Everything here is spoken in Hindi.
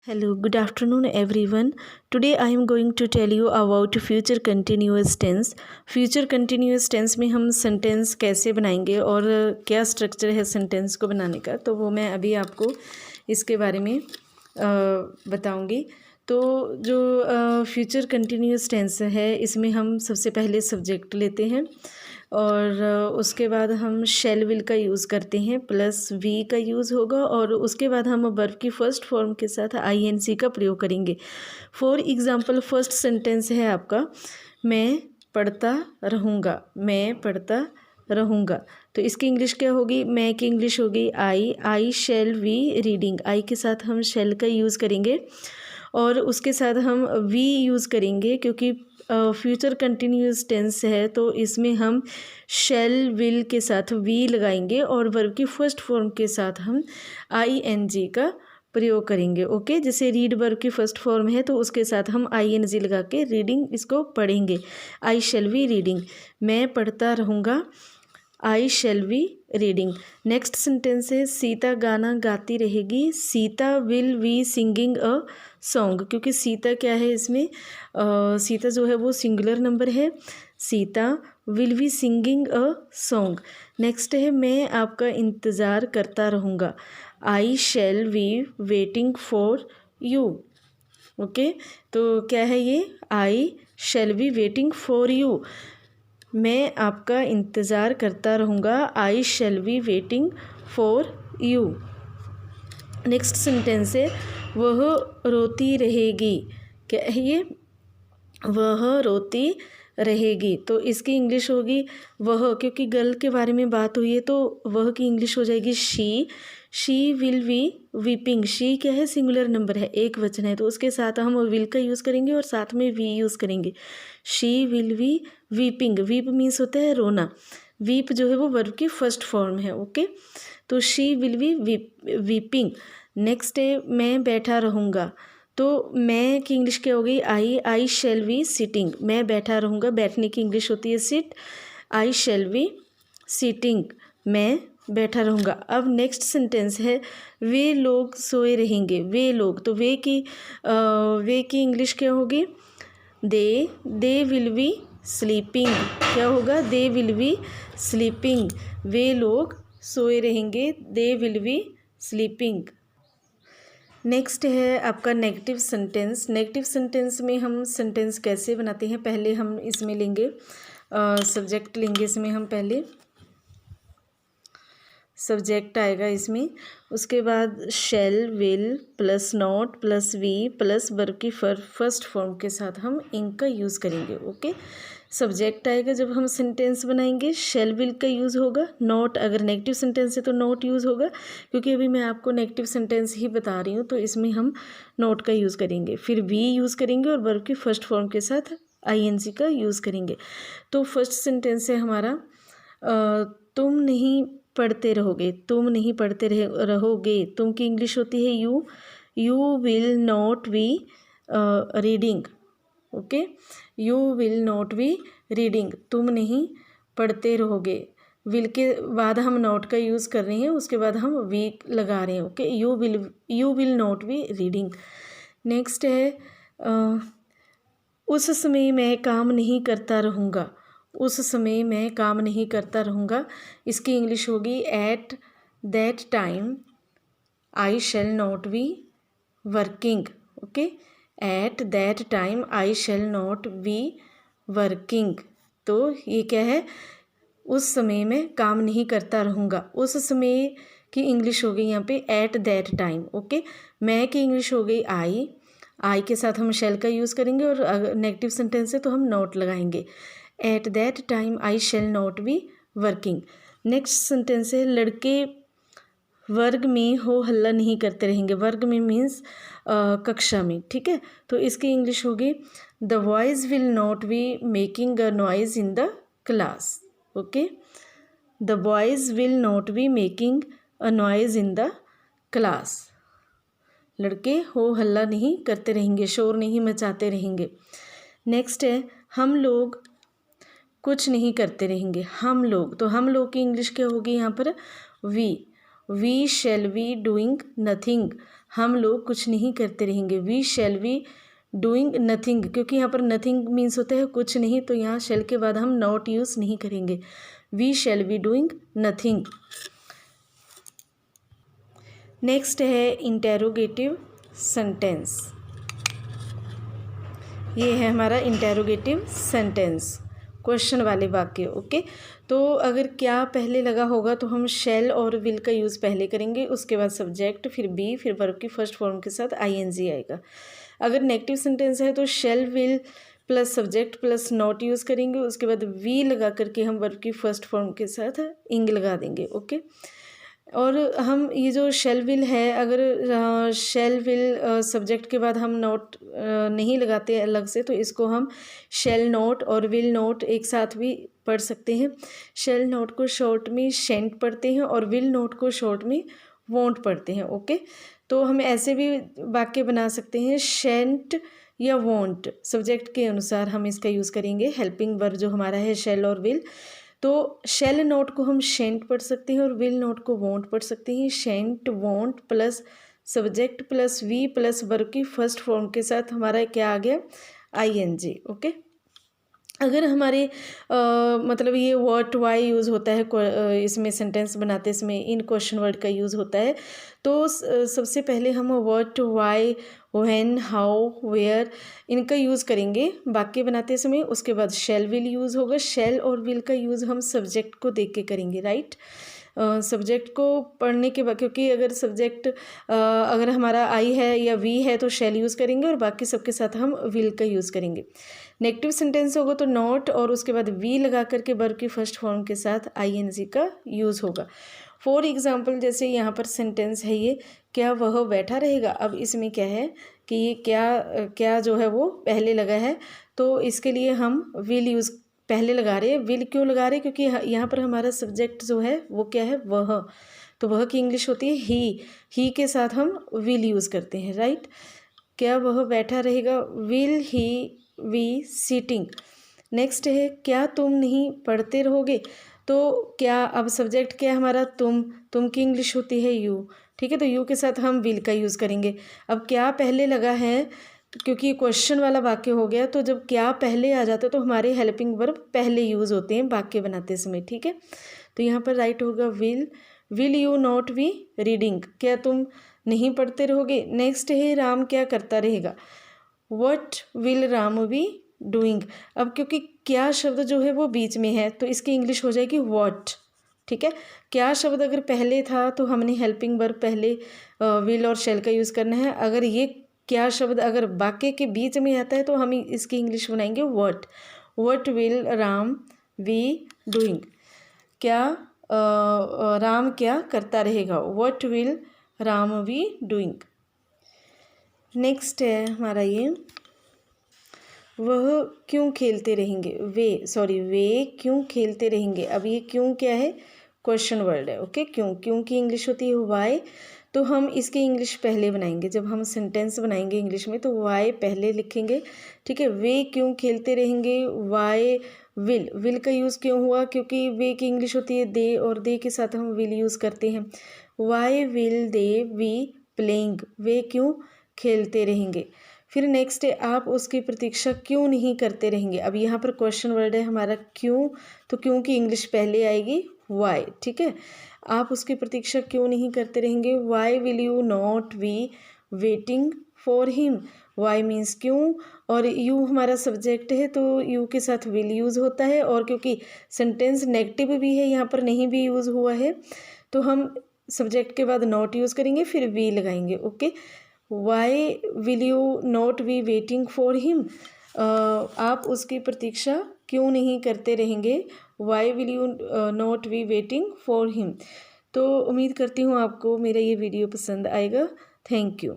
Hello, good afternoon everyone. Today I am going to tell you about future continuous tense. Future continuous tense में हम सेंटेंस कैसे बनाएंगे और क्या स्ट्रक्चर है सेंटेंस को बनाने का, तो वो मैं अभी आपको इसके बारे में बताऊंगी। तो जो फ्यूचर कंटिन्यूस टेंस है इसमें हम सबसे पहले सब्जेक्ट लेते हैं और उसके बाद हम शैल विल का यूज़ करते हैं, प्लस वी का यूज़ होगा और उसके बाद हम वर्ब की फर्स्ट फॉर्म के साथ आईएनसी का प्रयोग करेंगे। फॉर एग्ज़ाम्पल फर्स्ट सेंटेंस है आपका, मैं पढ़ता रहूँगा। मैं पढ़ता रहूँगा, तो इसकी इंग्लिश क्या होगी? मैं की इंग्लिश होगी आई शैल वी रीडिंग। आई के साथ हम शैल का यूज़ करेंगे और उसके साथ हम वी यूज़ करेंगे, क्योंकि फ्यूचर कंटिन्यूस टेंस है तो इसमें हम शैल विल के साथ वी लगाएंगे और वर्ब की फर्स्ट फॉर्म के साथ हम आईएनजी का प्रयोग करेंगे। ओके, जैसे रीड वर्ब की फर्स्ट फॉर्म है तो उसके साथ हम आईएनजी लगा के रीडिंग इसको पढ़ेंगे। आई शैल वी रीडिंग, मैं पढ़ता रहूँगा। I shall be reading. Next sentence है, सीता गाना गाती रहेगी। Sita will be singing a song, क्योंकि सीता क्या है इसमें, सीता जो है वो सिंगुलर नंबर है। Sita will be singing a song. Next है, मैं आपका इंतज़ार करता रहूँगा। I shall be waiting for you. Okay, तो क्या है ये? I shall be waiting for you, मैं आपका इंतज़ार करता रहूँगा। I shall be waiting for you. Next sentence है, वह रोती रहेगी। क्या है ये? वह रोती रहेगी, तो इसकी इंग्लिश होगी वह, क्योंकि गर्ल के बारे में बात हुई है तो वह की इंग्लिश हो जाएगी she will be weeping. She क्या है? सिंगुलर नंबर है, एक वचन है, तो उसके साथ हम विल का यूज़ करेंगे और साथ में वी यूज़ करेंगे। She will be weeping. Weep means होता है रोना। वीप जो है वो वर्ब की फर्स्ट फॉर्म है। ओके, तो she will be weeping. Next है, मैं बैठा रहूँगा। तो मैं की इंग्लिश क्या होगी? I shall be sitting. मैं बैठा रहूँगा, बैठने की इंग्लिश होती है sit. I shall be sitting, मैं बैठा रहूँगा। अब नेक्स्ट सेंटेंस है, वे लोग सोए रहेंगे। वे लोग, तो वे की इंग्लिश क्या होगी? They will be sleeping. क्या होगा? They will be sleeping. वे लोग सोए रहेंगे, they will be sleeping. Next है आपका नेगेटिव सेंटेंस। नेगेटिव सेंटेंस में हम सेंटेंस कैसे बनाते हैं, पहले हम इसमें लेंगे सब्जेक्ट लेंगे। इसमें हम पहले सब्जेक्ट आएगा इसमें, उसके बाद shall will plus not plus be plus verb की फर्स्ट फॉर्म के साथ हम इंक का यूज़ करेंगे। ओके, सब्जेक्ट आएगा जब हम सेंटेंस बनाएंगे, शैल विल का यूज़ होगा। नॉट, अगर नेगेटिव सेंटेंस है तो नॉट यूज़ होगा, क्योंकि अभी मैं आपको नेगेटिव सेंटेंस ही बता रही हूँ, तो इसमें हम नॉट का यूज़ करेंगे। फिर वी यूज़ करेंगे और वर्ब की फर्स्ट फॉर्म के साथ आईएनजी का यूज़ करेंगे। तो फर्स्ट सेंटेंस है हमारा, तुम नहीं पढ़ते रहोगे। तुम नहीं पढ़ते रहोगे, तुम की इंग्लिश होती है you will not be reading. Okay, you will not be reading, तुम नहीं पढ़ते रहोगे। विल के बाद हम नॉट का यूज़ कर रहे हैं, उसके बाद हम वी लगा रहे हैं। Okay, you will not be reading. Next है, उस समय मैं काम नहीं करता रहूँगा। उस समय मैं काम नहीं करता रहूँगा, इसकी इंग्लिश होगी at that time I shall not be working. Okay, at that time I shall not be working. तो ये क्या है? उस समय में काम नहीं करता रहूँगा। उस समय की इंग्लिश हो गई यहाँ पे एट दैट टाइम। ओके, मैं की इंग्लिश हो गई आई के साथ हम शैल का यूज़ करेंगे और अगर नेगेटिव सेंटेंस है तो हम नॉट लगाएंगे। At that time I shall not be working. Next sentence है, लड़के वर्ग में हो हल्ला नहीं करते रहेंगे। वर्ग में मीन्स कक्षा में। ठीक है, तो इसकी इंग्लिश होगी the boys will not be making a noise in the class. Okay, the boys will not be making a noise in the class. लड़के हो हल्ला नहीं करते रहेंगे, शोर नहीं मचाते रहेंगे। नेक्स्ट है, हम लोग कुछ नहीं करते रहेंगे। हम लोग, तो हम लोग की इंग्लिश क्या होगी यहाँ पर? We. We shall be doing nothing, हम लोग कुछ नहीं करते रहेंगे। We shall be doing nothing, क्योंकि यहाँ पर नथिंग मीन्स होता है कुछ नहीं, तो यहाँ शैल के बाद हम नॉट यूज़ नहीं करेंगे। We shall be doing nothing. Next है इंटेरोगेटिव सेंटेंस। ये है हमारा इंटेरोगेटिव सेंटेंस, क्वेश्चन वाले वाक्य। ओके, तो अगर क्या पहले लगा होगा तो हम शैल और विल का यूज़ पहले करेंगे, उसके बाद सब्जेक्ट, फिर बी, फिर वर्ब की फर्स्ट फॉर्म के साथ आईएनजी आएगा। अगर नेगेटिव सेंटेंस है तो शैल will plus subject plus not use करेंगे, उसके बाद वी लगा करके हम वर्ब की फर्स्ट फॉर्म के साथ इंग लगा देंगे। ओके, और हम ये जो शैल विल है, अगर शैल विल सब्जेक्ट के बाद हम नॉट नहीं लगाते अलग से, तो इसको हम शैल नॉट और विल नॉट एक साथ भी पढ़ सकते हैं। शैल नॉट को शॉर्ट में शेंट पढ़ते हैं और विल नॉट को शॉर्ट में वोंट पढ़ते हैं। ओके, तो हम ऐसे भी वाक्य बना सकते हैं, शेंट या वोंट, सब्जेक्ट के अनुसार हम इसका यूज़ करेंगे। हेल्पिंग वर्ब जो हमारा है शैल और विल, तो शैल नोट को हम शेंट पढ़ सकते हैं और विल नोट को वोंट पढ़ सकते हैं। Shan't won't plus subject plus be plus verb की फर्स्ट फॉर्म के साथ हमारा क्या आ गया, आईएनजी। ओके, अगर हमारे मतलब ये व्हाट वाई यूज़ होता है इसमें सेंटेंस बनाते समय, इन क्वेश्चन वर्ड का यूज़ होता है, तो सबसे पहले हम what why when how where इनका यूज़ करेंगे वाक्य बनाते समय। उसके बाद शैल विल यूज़ होगा। शैल और विल का यूज़ हम सब्जेक्ट को देख के करेंगे, राइट। सब्जेक्ट को पढ़ने के बाद, क्योंकि अगर सब्जेक्ट अगर हमारा आई है या वी है तो शैल यूज़ करेंगे और बाकी सबके साथ हम विल का यूज़ करेंगे। नेगेटिव सेंटेंस होगा तो नॉट और उसके बाद वी लगा करके वर्ब की फर्स्ट फॉर्म के साथ आईएनजी का यूज़ होगा। फॉर एग्जाम्पल, जैसे यहाँ पर सेंटेंस है ये, क्या वह बैठा रहेगा। अब इसमें क्या है कि ये क्या जो है वो पहले लगा है, तो इसके लिए हम विल यूज़ पहले लगा रहे हैं। विल क्यों लगा रहे हैं, क्योंकि यहाँ पर हमारा सब्जेक्ट जो है वो क्या है, वह, तो वह की इंग्लिश होती है ही के साथ हम विल यूज़ करते हैं, राइट। क्या वह बैठा रहेगा, will he be sitting. Next है, क्या तुम नहीं पढ़ते रहोगे, तो क्या, अब सब्जेक्ट क्या है हमारा, तुम की इंग्लिश होती है यू, ठीक है, तो यू के साथ हम विल का यूज़ करेंगे। अब क्या पहले लगा है, क्योंकि क्वेश्चन वाला वाक्य हो गया, तो जब क्या पहले आ जाता है तो हमारे हेल्पिंग वर्ब पहले यूज़ होते हैं वाक्य बनाते समय, ठीक है। तो यहाँ पर राइट होगा will you not be reading, क्या तुम नहीं पढ़ते रहोगे। नेक्स्ट है, राम क्या करता रहेगा, what will Ram be doing. अब क्योंकि क्या शब्द जो है वो बीच में है, तो इसकी इंग्लिश हो जाएगी व्हाट, ठीक है। क्या शब्द अगर पहले था तो हमने हेल्पिंग वर्ब पहले विल और शैल का यूज़ करना है। अगर ये क्या शब्द अगर वाक्य के बीच में आता है तो हम इसकी इंग्लिश बनाएंगे what will Ram be doing, क्या राम क्या करता रहेगा, what will Ram be doing. Next है हमारा ये, वह क्यों खेलते रहेंगे, वे क्यों खेलते रहेंगे। अब ये क्यों क्या है, क्वेश्चन वर्ड है। ओके, क्यों की इंग्लिश होती है वाई, तो हम इसकी इंग्लिश पहले बनाएंगे। जब हम सेंटेंस बनाएंगे इंग्लिश में तो वाई पहले लिखेंगे, ठीक है। वे क्यों खेलते रहेंगे, वाई विल का यूज़ क्यों हुआ, क्योंकि वे की इंग्लिश होती है दे और दे के साथ हम विल यूज़ करते हैं। Why will they be playing, वे क्यों खेलते रहेंगे। फिर नेक्स्ट है, आप उसकी प्रतीक्षा क्यों नहीं करते रहेंगे। अब यहाँ पर क्वेश्चन वर्ड है हमारा क्यों, तो क्यों की इंग्लिश पहले आएगी वाई, ठीक है। आप उसकी प्रतीक्षा क्यों नहीं करते रहेंगे, why will you not be waiting for him. Why means क्यों, और यू हमारा सब्जेक्ट है तो यू के साथ विल यूज़ होता है, और क्योंकि सेंटेंस नेगेटिव भी है यहाँ पर नहीं भी यूज़ हुआ है, तो हम सब्जेक्ट के बाद नॉट यूज़ करेंगे फिर वी लगाएंगे। Okay, why will you not be waiting for him, आप उसकी प्रतीक्षा क्यों नहीं करते रहेंगे, why will you not be waiting for him. तो उम्मीद करती हूँ आपको मेरा ये वीडियो पसंद आएगा। Thank you.